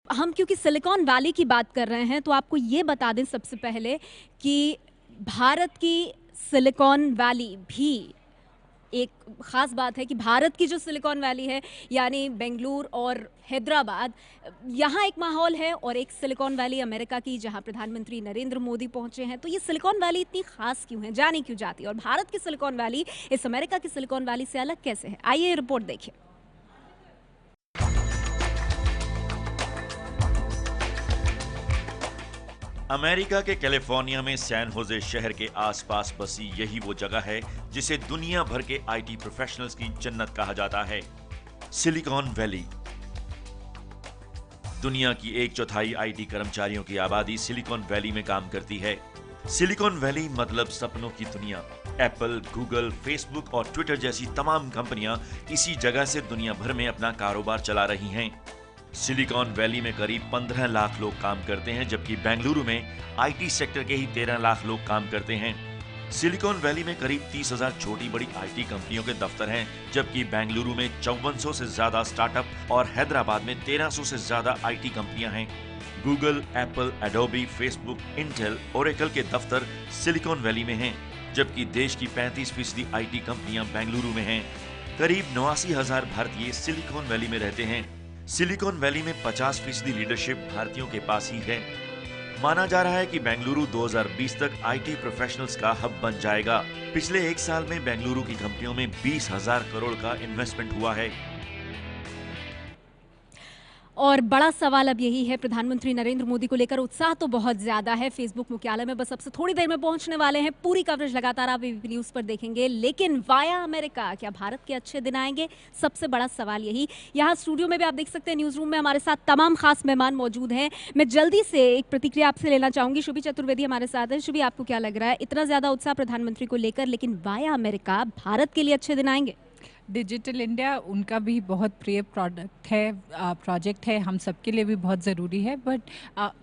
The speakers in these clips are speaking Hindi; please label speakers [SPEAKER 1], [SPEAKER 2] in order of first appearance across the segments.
[SPEAKER 1] हम क्योंकि सिलिकॉन वैली की बात कर रहे हैं तो आपको ये बता दें सबसे पहले कि भारत की सिलिकॉन वैली भी एक ख़ास बात है कि भारत की जो सिलिकॉन वैली है यानी बेंगलुरु और हैदराबाद, यहाँ एक माहौल है और एक सिलिकॉन वैली अमेरिका की जहाँ प्रधानमंत्री नरेंद्र मोदी पहुंचे हैं। तो ये सिलिकॉन वैली इतनी खास क्यों है, जानी क्यों जाती है, और भारत की सिलिकॉन वैली इस अमेरिका की सिलिकॉन वैली से अलग कैसे है, आइए ये रिपोर्ट देखिए।
[SPEAKER 2] अमेरिका के कैलिफोर्निया में सैन होजे शहर के आसपास बसी यही वो जगह है जिसे दुनिया भर के आईटी प्रोफेशनल्स की जन्नत कहा जाता है, सिलिकॉन वैली। दुनिया की 1/4 आईटी कर्मचारियों की आबादी सिलिकॉन वैली में काम करती है। सिलिकॉन वैली मतलब सपनों की दुनिया। एप्पल, गूगल, फेसबुक और ट्विटर जैसी तमाम कंपनियां इसी जगह से दुनिया भर में अपना कारोबार चला रही हैं। सिलिकॉन वैली में करीब 15 लाख लोग काम करते हैं, जबकि बेंगलुरु में आईटी सेक्टर के ही 13 लाख लोग काम करते हैं। सिलिकॉन वैली में करीब 30,000 छोटी बड़ी आईटी कंपनियों के दफ्तर हैं, जबकि बेंगलुरु में 5400 से ज्यादा स्टार्टअप और हैदराबाद में 1300 से ज्यादा आईटी कंपनियां हैं। Google, Apple, Adobe, Facebook, Intel, Oracle के दफ्तर सिलिकॉन वैली में हैं, जबकि देश की 35% आईटी कंपनियां बेंगलुरु में हैं। करीब 89,000 भारतीय सिलिकॉन वैली में रहते हैं। सिलिकॉन वैली में 50% लीडरशिप भारतीयों के पास ही है। माना जा रहा है कि बेंगलुरु 2020 तक आईटी प्रोफेशनल्स का हब बन जाएगा। पिछले एक साल में बेंगलुरु की कंपनियों में 20,000 करोड़ का इन्वेस्टमेंट हुआ है।
[SPEAKER 1] और बड़ा सवाल अब यही है, प्रधानमंत्री नरेंद्र मोदी को लेकर उत्साह तो बहुत ज़्यादा है। फेसबुक मुख्यालय में बस अब से थोड़ी देर में पहुंचने वाले हैं। पूरी कवरेज लगातार आप एबीपी न्यूज़ पर देखेंगे, लेकिन वाया अमेरिका क्या भारत के अच्छे दिन आएंगे? सबसे बड़ा सवाल यही। यहाँ स्टूडियो में भी आप देख सकते हैं, न्यूज़ रूम में हमारे साथ तमाम खास मेहमान मौजूद हैं। मैं जल्दी से एक प्रतिक्रिया आपसे लेना चाहूँगी। शुभी चतुर्वेदी हमारे साथ है। शुभी, आपको क्या लग रहा है, इतना ज़्यादा उत्साह प्रधानमंत्री को लेकर, लेकिन वाया अमेरिका भारत के लिए अच्छे दिन आएंगे?
[SPEAKER 3] डिजिटल इंडिया उनका भी बहुत प्रिय प्रोजेक्ट है, हम सबके लिए भी बहुत ज़रूरी है, बट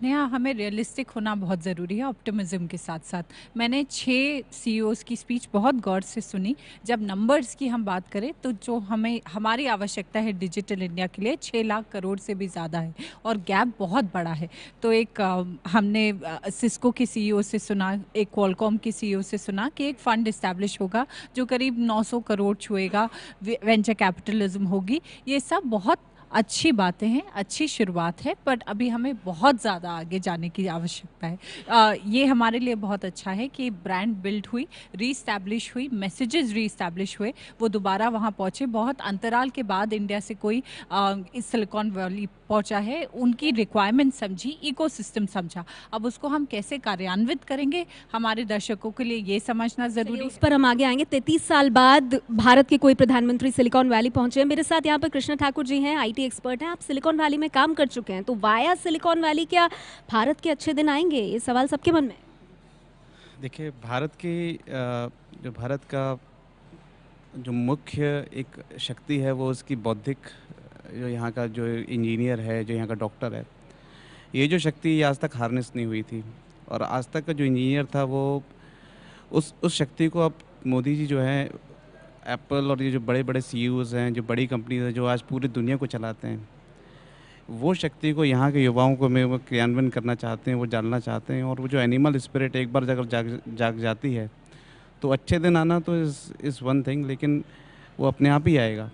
[SPEAKER 3] यहाँ हमें रियलिस्टिक होना बहुत ज़रूरी है ऑप्टिमिज्म के साथ साथ। मैंने 6 सीईओज़ की स्पीच बहुत गौर से सुनी। जब नंबर्स की हम बात करें तो जो हमारी आवश्यकता है डिजिटल इंडिया के लिए 6 लाख करोड़ से भी ज़्यादा है और गैप बहुत बड़ा है। तो एक हमने सिस्को के सीईओ से सुना, एक क्वालकॉम के सीईओ से सुना कि एक फ़ंड इस्टेब्लिश होगा जो करीब 900 करोड़ छुएगा, वेंचर कैपिटलिज्म होगी। ये सब बहुत अच्छी बातें हैं, अच्छी शुरुआत है, बट अभी हमें बहुत ज़्यादा आगे जाने की आवश्यकता है। ये हमारे लिए बहुत अच्छा है कि ब्रांड बिल्ड हुई, रीस्टैब्लिश हुई, मैसेजेस रीस्टैब्लिश हुए, वो दोबारा वहाँ पहुँचे। बहुत अंतराल के बाद इंडिया से कोई इस सिलिकॉन वैली पहुँचा है, उनकी रिक्वायरमेंट समझी, इकोसिस्टम समझा। अब उसको हम कैसे कार्यान्वित करेंगे, हमारे दर्शकों के लिए ये समझना ज़रूरी।
[SPEAKER 1] उस पर हम आगे आएंगे। 33 साल बाद भारत के कोई प्रधानमंत्री सिलिकॉन वैली पहुंचे हैं। मेरे साथ यहाँ पर कृष्णा ठाकुर जी हैं, आईटी एक्सपर्ट हैं। आप सिलिकॉन वैली में काम कर चुके हैं, तो वाया सिलिकॉन वैली क्या भारत के अच्छे दिन आएंगे? ये सवाल सबके मन में है।
[SPEAKER 4] देखिए, जो भारत का जो मुख्य एक शक्ति है वो उसकी बौद्धिक, जो यहाँ का जो इंजीनियर है, जो यहाँ का डॉक्टर है, ये जो शक्ति ये आज तक हार्नेस नहीं हुई थी। और आज तक का जो इंजीनियर था वो उस शक्ति को अब मोदी जी जो है, एप्पल और ये जो बड़े बड़े सीईओज़ हैं, जो बड़ी कंपनीज हैं, जो आज पूरी दुनिया को चलाते हैं, वो शक्ति को यहाँ के युवाओं को में वो क्रियान्वयन करना चाहते हैं, वो डालना चाहते हैं। और वो जो एनिमल स्पिरिट एक बार अगर जाग जाती है तो अच्छे दिन आना तो इज़ वन थिंग, लेकिन वो अपने आप ही आएगा।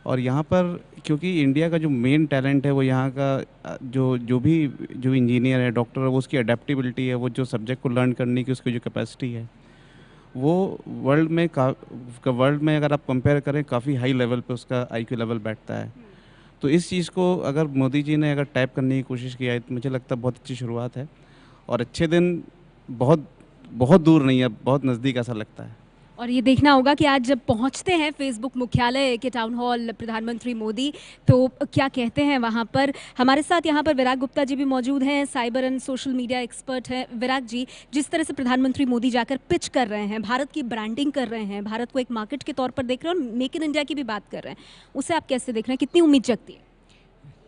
[SPEAKER 4] और यहाँ पर क्योंकि इंडिया का जो मेन टैलेंट है वो यहाँ का जो इंजीनियर है, डॉक्टर है, वो उसकी अडेप्टिबिलिटी है, वो जो सब्जेक्ट को लर्न करने की उसकी जो कैपेसिटी है, वो वर्ल्ड में अगर आप कंपेयर करें काफ़ी हाई लेवल पे उसका आईक्यू लेवल बैठता है। तो इस चीज़ को अगर मोदी जी ने अगर टैप करने की कोशिश किया है तो मुझे लगता है बहुत अच्छी शुरुआत है और अच्छे दिन बहुत बहुत दूर नहीं है, बहुत नज़दीक ऐसा लगता है।
[SPEAKER 1] और ये देखना होगा कि आज जब पहुंचते हैं फेसबुक मुख्यालय के टाउन हॉल प्रधानमंत्री मोदी, तो क्या कहते हैं वहां पर। हमारे साथ यहाँ पर विराग गुप्ता जी भी मौजूद हैं, cyber and social media expert हैं। विराग जी, जिस तरह से प्रधानमंत्री मोदी जाकर पिच कर रहे हैं, भारत की ब्रांडिंग कर रहे हैं, भारत को एक मार्केट के तौर पर देख रहे हैं और मेक इन इंडिया की भी बात कर रहे हैं, उसे आप कैसे देख रहे हैं, कितनी उम्मीद जगती है?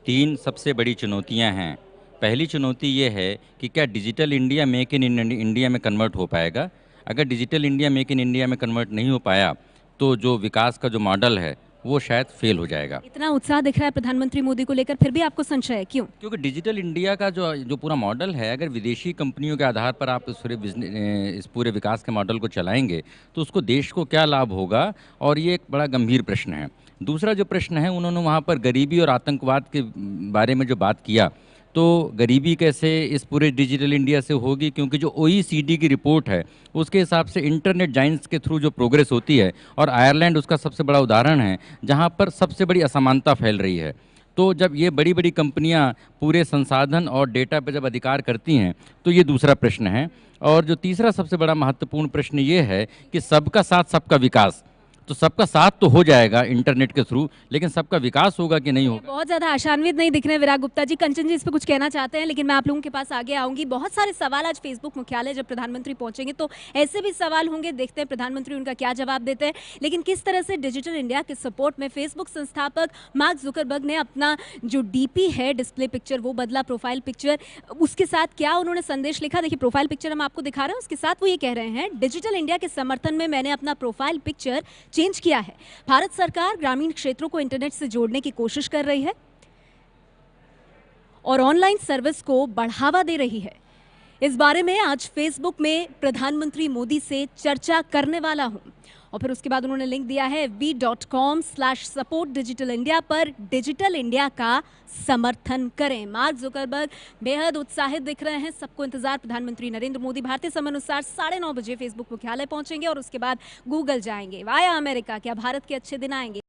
[SPEAKER 5] 3 सबसे बड़ी चुनौतियां हैं। पहली चुनौती ये है कि क्या digital India make in India में कन्वर्ट हो पाएगा। अगर digital India make in India में कन्वर्ट नहीं हो पाया तो जो विकास का जो मॉडल है वो शायद फेल हो जाएगा।
[SPEAKER 1] इतना उत्साह दिख रहा है प्रधानमंत्री मोदी को लेकर, फिर भी आपको संशय है, क्यों?
[SPEAKER 5] क्योंकि डिजिटल इंडिया का जो जो पूरा मॉडल है, अगर विदेशी कंपनियों के आधार पर आप इस पूरे विकास के मॉडल को चलाएंगे तो उसको देश को क्या लाभ होगा, और ये एक बड़ा गंभीर प्रश्न है। दूसरा जो प्रश्न है, उन्होंने वहाँ पर गरीबी और आतंकवाद के बारे में जो बात किया, तो गरीबी कैसे इस पूरे डिजिटल इंडिया से होगी, क्योंकि जो OECD की रिपोर्ट है उसके हिसाब से इंटरनेट जाइंट्स के थ्रू जो प्रोग्रेस होती है, और आयरलैंड उसका सबसे बड़ा उदाहरण है जहाँ पर सबसे बड़ी असमानता फैल रही है। तो जब ये बड़ी बड़ी कंपनियां पूरे संसाधन और डेटा पर जब अधिकार करती हैं, तो ये दूसरा प्रश्न है। और जो तीसरा सबसे बड़ा महत्वपूर्ण प्रश्न ये है कि सबका साथ सबका विकास, तो सबका साथ तो हो जाएगा इंटरनेट के थ्रू, लेकिन सबका विकास होगा कि नहीं होगा।
[SPEAKER 1] बहुत ज्यादा आशान्वित नहीं दिख रहे हैं विराग गुप्ता जी। कंचन जी इस पे कुछ कहना चाहते हैं, लेकिन मैं आप लोगों के पास आगे आऊंगी। बहुत सारे सवाल आज फेसबुक मुख्यालय जब प्रधानमंत्री पहुंचेंगे तो ऐसे भी सवाल होंगे, देखते हैं प्रधानमंत्री उनका क्या जवाब देते हैं। लेकिन किस तरह से डिजिटल इंडिया के सपोर्ट में फेसबुक संस्थापक मार्क जुकरबर्ग ने अपना जो DP है, डिस्प्ले पिक्चर, वो बदला, प्रोफाइल पिक्चर, उसके साथ क्या उन्होंने संदेश लिखा। देखिए प्रोफाइल पिक्चर हम आपको दिखा रहे हैं, उसके साथ वो ये कह रहे हैं, डिजिटल इंडिया के समर्थन में मैंने अपना प्रोफाइल पिक्चर चेंज किया है। भारत सरकार ग्रामीण क्षेत्रों को इंटरनेट से जोड़ने की कोशिश कर रही है और ऑनलाइन सर्विस को बढ़ावा दे रही है। इस बारे में आज फेसबुक में प्रधानमंत्री मोदी से चर्चा करने वाला हूं। और फिर उसके बाद उन्होंने लिंक दिया है v.com/support digital India पर डिजिटल इंडिया का समर्थन करें। मार्क जुकरबर्ग बेहद उत्साहित दिख रहे हैं। सबको इंतजार, प्रधानमंत्री नरेंद्र मोदी भारतीय समय अनुसार 9:30 बजे फेसबुक मुख्यालय पहुंचेंगे और उसके बाद गूगल जाएंगे। वाया अमेरिका, क्या भारत के अच्छे दिन आएंगे?